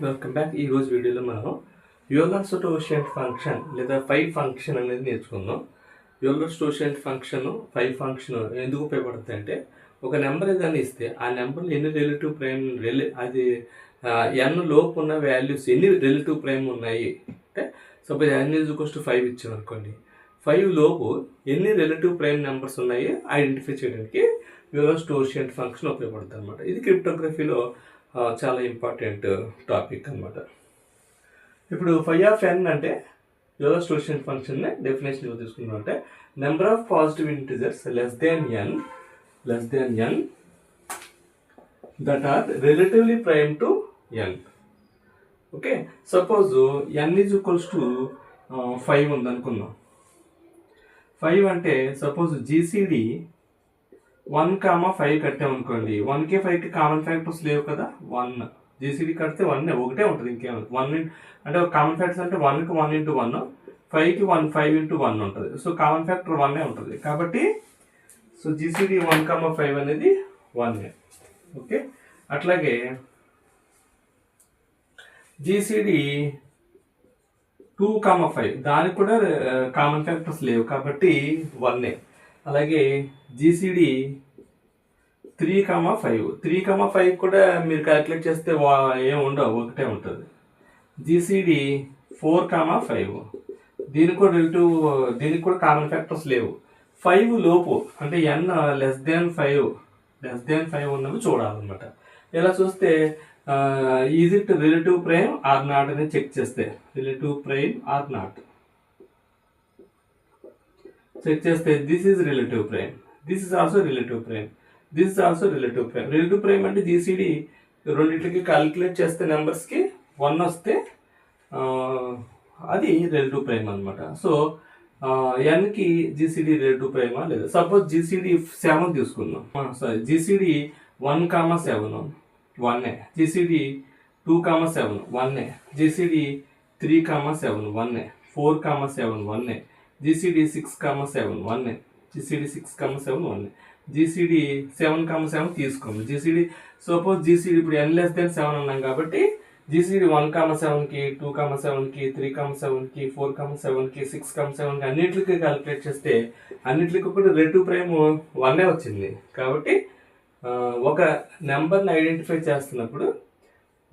Welcome back. ఈరోజు వీడియోలో మనం యూలర్స్ కోషియంట్ ఫంక్షన్ లేదా ఫైవ్ ఫంక్షన్ అనేది నేర్చుకుందాం. Euler's quotient function five function ఎందుకు ఉపయోగపడుతుంది అంటే, ఒక నెంబర్ ఏదైనా ఇస్తే ఆ నెంబర్లో ఎన్ని రిలేటివ్ ప్రైమ్ అది ఎన్ లోపు ఉన్న వాల్యూస్ ఎన్ని రిలేటివ్ ప్రైమ్ ఉన్నాయి అంటే, suppose n is equals to 5 ఇచ్చామనుకోండి, 5 లోపు ఎన్ని రిలేటివ్ ప్రైమ్ నెంబర్స్ ఉన్నాయి ఐడెంటిఫై చేయడానికి యూలర్స్ కోషియంట్ ఫంక్షన్ ఉపయోగపడుతుంది అనమాట. ఇది క్రిప్టోగ్రఫీలో చాలా ఇంపార్టెంట్ టాపిక్ అనమాట. ఇప్పుడు ఫై ఆఫ్ ఎన్ అంటే యూలర్స్ కోషియంట్ ఫంక్షన్ డెఫినేషన్ తీసుకున్నాం అంటే, number of positive integers less than n that are relatively prime to n. Okay, suppose n is equals to 5 ఉందనుకుందాం. 5 అంటే సపోజ్ జీసీడీ 1,5 కట్టామనుకోండి, 1కి 5కి కామన్ ఫ్యాక్టర్స్ లేవు కదా. 1 జీసీడీ కడితే 1 ఒకటే ఉంటుంది, ఇంకేముంది. 1 అంటే కామన్ ఫ్యాక్టర్స్ అంటే 1కి 1 ఇంటూ 1, 5కి 5 ఇంటూ 1 ఉంటుంది. సో కామన్ ఫ్యాక్టర్ 1 ఉంటుంది కాబట్టి సో జీసీడీ 1,5 అనేది 1. ఓకే, అట్లాగే జీసీడీ 2,5 దానికి కూడా కామన్ ఫ్యాక్టర్స్ లేవు కాబట్టి 1. అలాగే జీసీడీ 3,5 కూడా మీరు క్యాలిక్యులేట్ చేస్తే ఏం ఉండవు, ఒకటే ఉంటుంది. జీసీడీ 4,5 దీనికి కూడా కామన్ ఫ్యాక్టర్స్ లేవు. 5 లోపు అంటే ఎన్ లెస్ దాన్ 5 ఉన్నవి చూడాలన్నమాట. ఇలా చూస్తే is it relative prime or not అని చెక్ చేస్తే, relative prime or not check చేస్తే this is relative prime, this is also relative prime, this is also relative prime. Relative prime అంటే జీసీడీ రెండింటికి calculate చేస్తే నెంబర్స్కి 1 వస్తే అది రిలేటివ్ ప్రైమ్ అనమాట. సో ఎన్కి జీసీడీ రిలేటివ్ ప్రైమా లేదా? సపోజ్ జీసీడీ 7 తీసుకుందాం. Sorry, GCD 1,7 1, GCD 2,7 1, GCD 3,7 1, 4,7 1, GCD 6,7 1, GCD 6,7 1, GCD 7,7 తీసుకోండి. జీసీడీ సపోజ్ జీసీడీ ఇప్పుడు n లెస్ దెన్ 7 ఉన్నాం కాబట్టి జీసీడీ 1,7కి 2,7కి 3,7కి 4,7కి 6,7కి అన్నింటికి క్యాలిక్యులేట్ చేస్తే అన్నింటికి కూడా రిలేటివ్ ప్రైమ్ 1 వచ్చింది. కాబట్టి ఒక నెంబర్ని ఐడెంటిఫై చేస్తున్నప్పుడు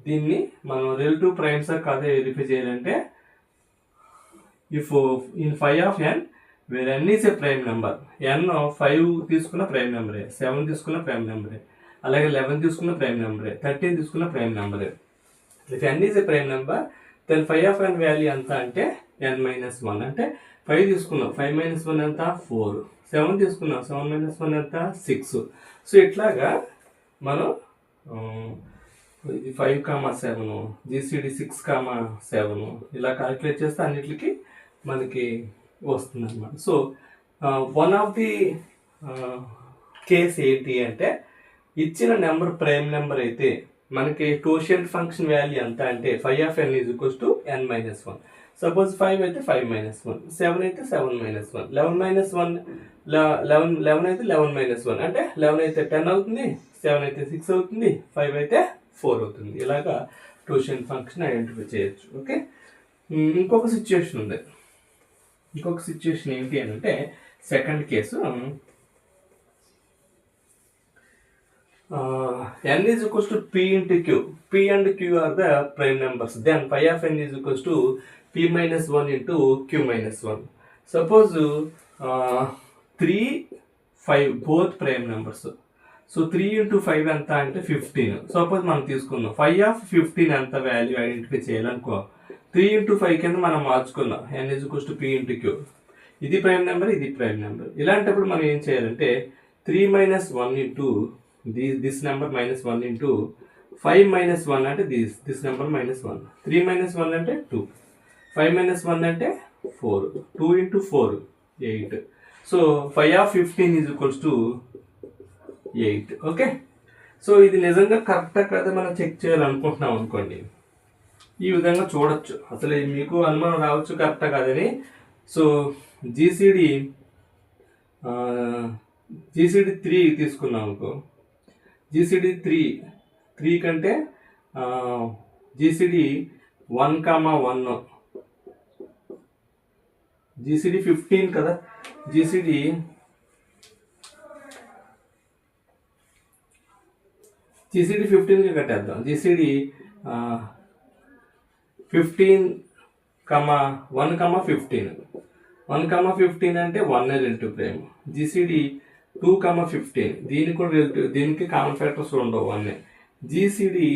దీన్ని మనం రిలేటివ్ ప్రైమ్సా కాదా వెరిఫై చేయాలంటే, if in phi of n where n is a prime number, n 5 తీసుకున్న ప్రైమ్ నెంబరే, 7 తీసుకున్న ప్రైమ్ నెంబరే, అలాగే 11 తీసుకున్న ప్రైమ్ నెంబరే, 13 తీసుకున్న ప్రైమ్ నెంబరే. If n is a prime number then phi of n value ఎంత అంటే n-1. అంటే 5 తీసుకున్నాం, 5 - 1 ఎంత 4, 7 తీసుకున్నాం, 7 - 1 ఎంత 6. సో ఇట్లాగా మనం 5,7 జీసీడీ 6,7 ఇలా క్యాలిక్యులేట్ చేస్తే అన్నిటికి మనకి వస్తుంది అనమాట. So one of the case ఏంటి అంటే, ఇచ్చిన నెంబర్ ప్రైమ్ నెంబర్ అయితే మనకి కోషియంట్ ఫంక్షన్ వాల్యూ ఎంత అంటే phi of n is equals to n-1. Suppose 5 అయితే 5 - 1, 7 అయితే 7 - 1, 11 అయితే 11 - 1 అంటే 11 అయితే 10 అవుతుంది, 7 అయితే 6 అవుతుంది, 5 అయితే 4 అవుతుంది. ఇలాగా కోషియంట్ ఫంక్షన్ ఐడెంటిఫై చేయొచ్చు. ఓకే, ఇంకొక సిచ్యుయేషన్ ఉంది. ఇంకొక సిచ్యుయేషన్ ఏంటి అని అంటే, second case n is equals to p into q. p and q are the prime numbers. Then phi of n is equals to p minus 1 into q minus 1. Suppose 3, 5 both prime numbers. So 3 into 5 ఎంత అంటే 15. Suppose మనం తీసుకుందాం ఫై of 15 ఎంత value identify చేయాలనుకో, 3 into 5 కింద మనం మార్చుకుందాం. n is equals to p into q. ఇది prime number, ఇది prime number. ఇలాంటప్పుడు మనం ఏం చేయాలంటే 3 - 1 into this number -1 into 5 - 1 అంటే this number -1, 3 - 1 అంటే 2, 5 - 1 అంటే 4, 2 into 4 8. So five of 15 is equals to 8. Okay, so ఇది నిజంగా కరెక్టా కదా మనం చెక్ చేయాలనుకుంటున్నాం అనుకోండి, ఈ విధంగా చూడొచ్చు. అసలు మీకు అనుమానం రావచ్చు కరెక్టా కాదని. సో జీసీడీ 3 తీసుకున్నాం అనుకో, జీసీడీ 3 కంటే జీసీడీ 1,1 జీసీడీ 15 కదా, జీసీడీ 15కి కట్టేద్దాం. జీసీడీ 1,15 1,15 అంటే 1 రిలేటివ్ ప్రైమ్. జీసీడీ 2,15 దీనికి కూడా రిలేటివ్, దీనికి కామన్ ఫ్యాక్టర్స్ ఉండవు 1. జీసీడీ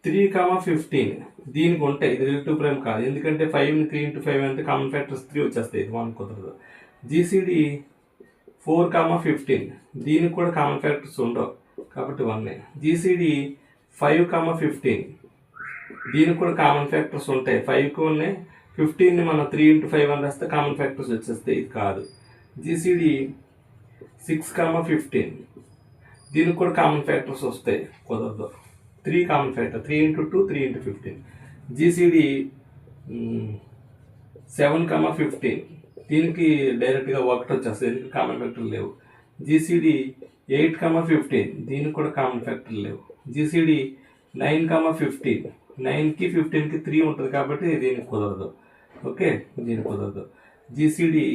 3,15 దీనికి ఉంటాయి, ఇది రిలేటివ్ ప్రైమ్ కాదు, ఎందుకంటే 5ని 3 × 5 అంటే కామన్ ఫ్యాక్టర్స్ 3 వచ్చేస్తాయి, ఇది 1 కుదరదు. జీసీడీ 4,15 దీనికి కూడా కామన్ ఫ్యాక్టర్స్ ఉండవు కాబట్టి 1. జీసీడీ 5,15 దీనికి కూడా కామన్ ఫ్యాక్టర్స్ ఉంటాయి, 5కి ఉన్నాయి. 15ని మనం 3 × 5 అని రాస్తే కామన్ ఫ్యాక్టర్స్ వచ్చేస్తాయి, ఇది కాదు. జీసీడీ 6,15 దీనికి కూడా కామన్ ఫ్యాక్టర్స్ వస్తాయి, కుదరదు. 3 కామన్ ఫ్యాక్టర్, 3 × 2 3 × 15. జీసీడీ 7,15 దీనికి డైరెక్ట్గా 1 వచ్చేస్తుంది, ఎందుకు కామన్ ఫ్యాక్టర్ లేవు. జీసీడీ 8,15 దీనికి కూడా కామన్ ఫ్యాక్టర్ లేవు. జీసీడీ 9,15 9కి 15కి 3 ఉంటుంది కాబట్టి దీనికి కుదరదు. ఓకే, దీనికి కుదరదు. జీసీడీ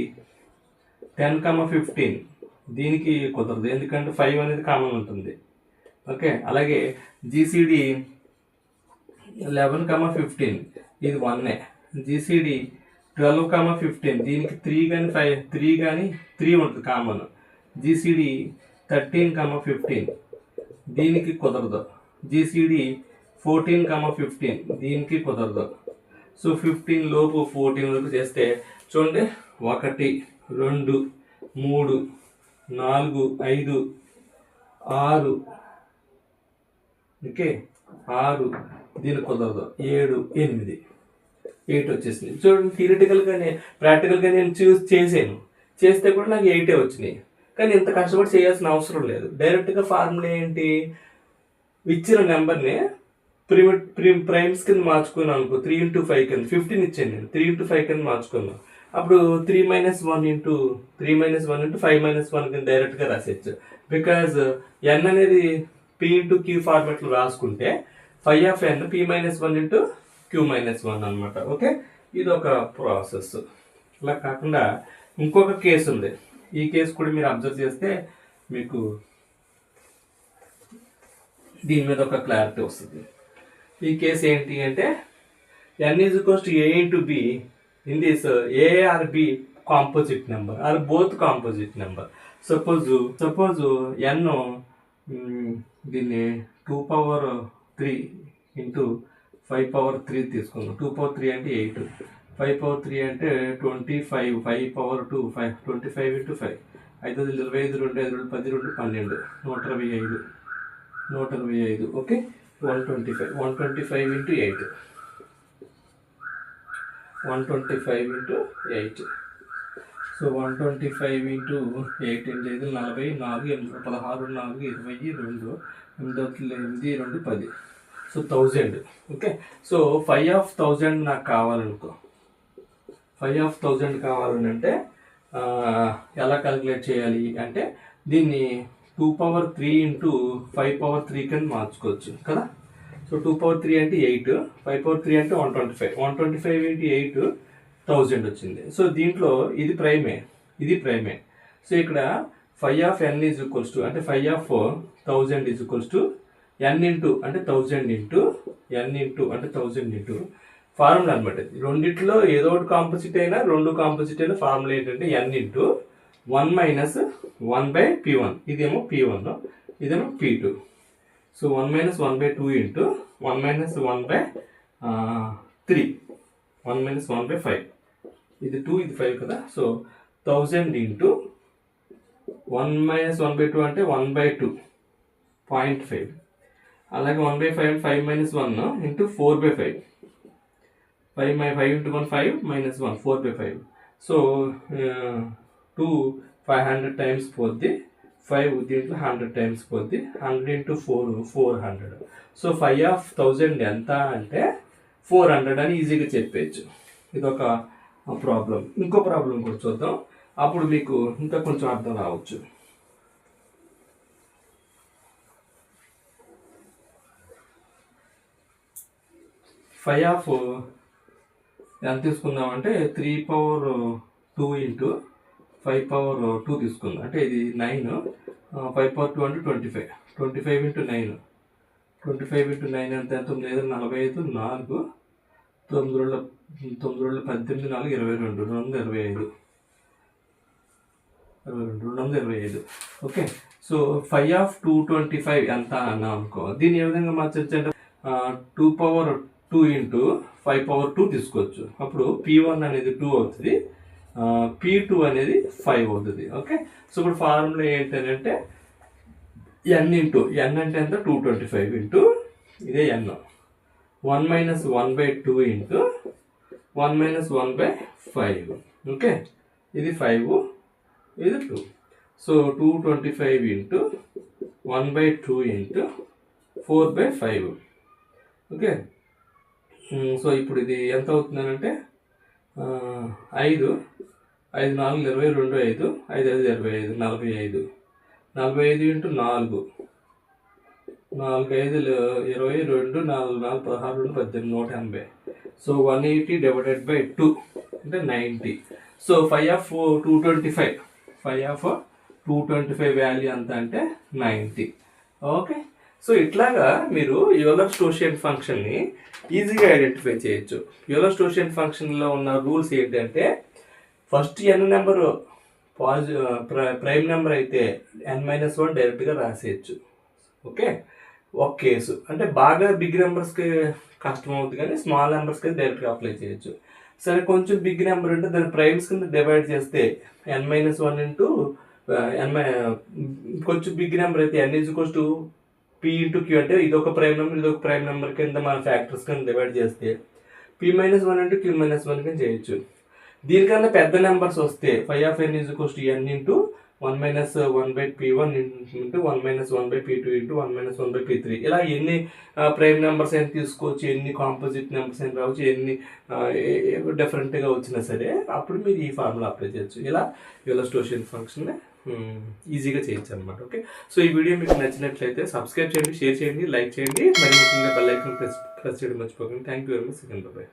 10,15 దీనికి కుదరదు, ఎందుకంటే 5 అనేది కామన్ ఉంటుంది. ఓకే, అలాగే జీసీడీ 11,15 ఇది 1. జీసీడీ 12,15 దీనికి 3 కానీ 3 ఉంటుంది కామన్. జీసీడీ 13,15 దీనికి కుదరదు. జీసీడీ 14,15 దీనికి కుదరదు. సో 15 లోపు 14 వరకు చేస్తే చూడండి, 1 2 3 4 5 6, ఓకే 6 దీనికి కుదరదు. 7 8 వచ్చేసింది. చూడండి, థియరిటికల్గానే ప్రాక్టికల్గా నేను చేశాను, చేస్తే కూడా నాకు 8 వచ్చినాయి. కానీ ఇంత కష్టపడి చేయాల్సిన అవసరం లేదు. డైరెక్ట్గా ఫార్ములా ఏంటి, ఇచ్చిన నెంబర్ని ప్రైమ్స్ కింద మార్చుకున్నాను అనుకో, 3 × 5 కింద 15 ఇచ్చాను నేను, 3 × 5 కింద మార్చుకున్నాను. అప్పుడు 3 - 1 × 5 - 1 కింద డైరెక్ట్గా రాసేయచ్చు. బికాజ్ n అనేది p × q ఫార్మాట్లో రాసుకుంటే φn p - 1 × q - 1 అనమాట. ఓకే, ఇది ఒక ప్రాసెస్. ఇలా కాకుండా ఇంకొక కేసు ఉంది, ఈ కేసు కూడా మీరు అబ్జర్వ్ చేస్తే మీకు దీని మీద ఒక క్లారిటీ వస్తుంది. ఈ కేసు ఏంటి అంటే n = a × b in this a or b composite number or both composite number. Suppose n దీన్ని 2^3 × 5^3 తీసుకుందాం. 2^3 అంటే 8, 5^3 అంటే 25, 5^2 25 × 5 5 × 25 2 5 2 10 2 12 125. ఓకే, 125 × 8 125 × 8. సో 125 × 8 అంటే 40 4 8 16 4 20 2 8 2 10. సో 1000. ఓకే, సో 5,000 నాకు కావాలనుకో, 5,000 కావాలంటే ఎలా క్యాలిక్యులేట్ చేయాలి అంటే దీన్ని 2^3 × 5^3 కింద మార్చుకోవచ్చు కదా. సో 2^3 అంటే 8, 5^3 అంటే 125 125 × 8 1000 వచ్చింది. సో దీంట్లో ఇది ప్రైమే. సో ఇక్కడ φn అంటే 5,000 n అంటే 1000 ఫార్ములా అనమాట. రెండిట్లో ఏదో ఒకటి కాంపోజిట్ అయినా, రెండు కాంపోజిట్ అయినా ఫార్ములా ఏంటంటే n × 1 - 1/p1. ఇదేమో p1, ఇదేమో p2. సో 1 - 1/2 × 1 - 1/3 1 - 1/5. ఇది 2 ఇది 5 కదా. సో 1000 × 1 - 1/2 అంటే 1/2 0.5. అలాగే 1/5 5 - 1 × 4/5 5 × 1 5 - 1 4/5. సో 2 500 టైమ్స్ పోద్ది, 5 దీంట్లో 100 టైమ్స్ పోద్ది, 100 × 4 400. సో 5,000 ఎంత అంటే 400 అని ఈజీగా చెప్పేయచ్చు. ఇదొక ప్రాబ్లం. ఇంకో ప్రాబ్లం కూడా చూద్దాం, అప్పుడు మీకు ఇంకా కొంచెం అర్థం రావచ్చు. ఫైవ్ ఆఫ్ ఎంత తీసుకుందామంటే 3/2 ఇంటూ 5/2 తీసుకుందాం. అంటే ఇది 9, 5/2 అంటే 25. 25 ఇంటూ 9, 25 ఇంటూ 9 ఎంత? 9 45, 4 9 రోజుల 18, 4 22, 225, 225. ఓకే. సో 5 ఆఫ్ 225 ఎంత అన్నా అనుకో. దీన్ని ఏ విధంగా మార్చొచ్చు అంటే 2/2 ఇంటూ 5/2 తీసుకోవచ్చు. అప్పుడు P1 అనేది 2 అవుతుంది, P2 అనేది 5 అవుతుంది. ఓకే. సో ఇప్పుడు ఫార్ములా ఏంటంటే n ఇంటూ n అంటే ఎంత? 225 ఇంటూ ఇదే n 1 - 1/2 ఇంటూ 1 - 1/5. ఓకే. ఇది 5, ఇది 2. So 225 into 1/2 into 4/5. Okay. So ఇప్పుడు ఇది ఎంత అవుతుందనంటే 5 5 4 22, 5 5 5 25, 45. 45 ఇంటూ 4 4 5 22, 4 4 16, 18, 180. సో 180 డివైడెడ్ బై 2 అంటే 90. సో 5 ఆఫ్ 225 వాల్యూ ఎంత అంటే 90. ఓకే. సో ఇట్లాగా మీరు యూలర్-స్టోషియన్ ఫంక్షన్ని ఈజీగా ఐడెంటిఫై చేయొచ్చు. యూలర్-స్టోషియన్ ఫంక్షన్లో ఉన్న రూల్స్ ఏంటంటే first n number prime number అయితే n-1 డైరెక్ట్గా రాసేయచ్చు. ఓకే. ఒక కేసు అంటే బాగా బిగ్ నెంబర్స్కి కష్టం అవుతుంది, కానీ స్మాల్ నెంబర్స్కి డైరెక్ట్గా అప్లై చేయొచ్చు. సరే, కొంచెం బిగ్ నెంబర్ ఉంటే దాని ప్రైమ్స్ కింద డివైడ్ చేస్తే n-1 ఇంటూ కొంచెం బిగ్ నెంబర్ అయితే n = p ఇంటూ q అంటే ఇదొక ప్రైమ్ నెంబర్, ఇదొక ప్రైమ్ నెంబర్ కింద మన ఫ్యాక్టర్స్ కింద డివైడ్ చేస్తే p-1 ఇంటూ q-1 కింద చేయొచ్చు. దీనికన్నా పెద్ద నెంబర్స్ వస్తే 5 of n = n into 1 - 1/p1 into 1 - 1/p2 into 1 - 1/p3. ఇలా ఎన్ని ప్రైమ్ నెంబర్స్ అయినా తీసుకోవచ్చు, ఎన్ని కాంపోజిట్ నెంబర్స్ అయినా రావచ్చు, ఎన్ని డిఫరెంట్గా వచ్చినా సరే అప్పుడు మీరు ఈ ఫార్ములా అప్లై చేయొచ్చు. ఇలా యూలర్-స్టోషియన్ ఫంక్షన్ ఈజీగా చేయొచ్చు అనమాట. ఓకే. సో ఈ వీడియో మీకు నచ్చినట్లయితే సబ్స్క్రైబ్ చేయండి, షేర్ చేయండి, లైక్ చేయండి, మరి ముఖ్యంగా బెల్ ఐకాన్ ప్రెస్ చేయడం మర్చిపోకండి. Thank you very much. Second bye.